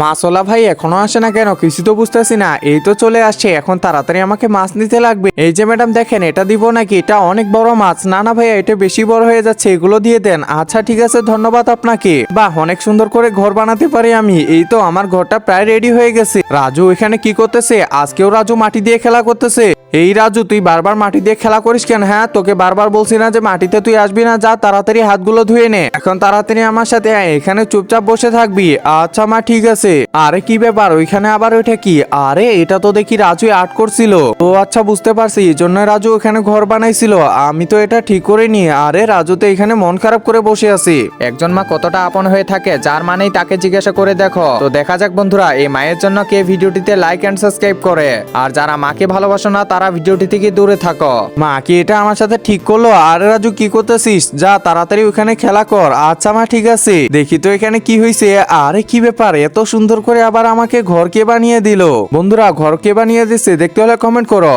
মাছওয়ালা ভাই এখনো আসে না কেন? কিছু তো বুঝতেছি না। এই তো চলে আসছে, এখন তাড়াতাড়ি আমাকে মাছ নিতে লাগবে। এই যে ম্যাডাম দেখেন, এটা দিব নাকি? এটা অনেক বড় মাছ। না না ভাইয়া, এটা বেশি বড় হয়ে যাচ্ছে, এগুলো দিয়ে দেন। আচ্ছা ঠিক আছে, ধন্যবাদ আপনাকে। বাহ, অনেক সুন্দর করে ঘর বানাতে পারি আমি। এই তো আমার ঘরটা প্রায় রেডি হয়ে গেছে। রাজু এখানে কি করতেছে? আজকেও রাজু মাটি দিয়ে খেলা করতেছে। এই রাজু, তুই বারবার মাটি দিয়ে খেলা করিস কেন? হ্যাঁ, তোকে বারবার বলছি না যে মাটিতে তুই আসবি না? যা তাড়াতাড়ি হাতগুলো ধুয়ে নে। এখন তাড়াতাড়ি আমার সাথে আয়, এখানে চুপচাপ বসে থাকবি। আচ্ছা মা, ঠিক আছে। আরে কি ব্যাপার, ওইখানে আবার ওইটা কি? আরে এটা তো দেখি রাজু আর্ট করছিল। ও আচ্ছা, বুঝতে পারছি, এই জন্য রাজু ওখানে ঘর বানাইছিল। আমি তো এটা ঠিক করিনি। আরে রাজু তো এখানে মন খারাপ করে বসে আছি। একজন মা কতটা আপন হয়ে থাকে, যার মানেই তাকে জিজ্ঞাসা করে দেখো। তো দেখা যাক বন্ধুরা, এই মায়ের জন্য কে ভিডিওটিতে লাইক এন্ড সাবস্ক্রাইব করে। আর যারা মাকে ভালোবাসো না, তারা ভিডিওটি থেকে দূরে থাকো। মা কি এটা আমার সাথে ঠিক করলো? আরে রাজু, কি করতেছিস? যা তাড়াতাড়ি ওখানে খেলা কর। আচ্ছা মা, ঠিক আছে। দেখি তো এখানে কি হয়েছে। আরে কি ব্যাপার, এত সুন্দর করে আবার আমাকে ঘর কে বানিয়ে দিল? বন্ধুরা, ঘর কে বানিয়ে দিচ্ছে দেখতে হলে কমেন্ট করো।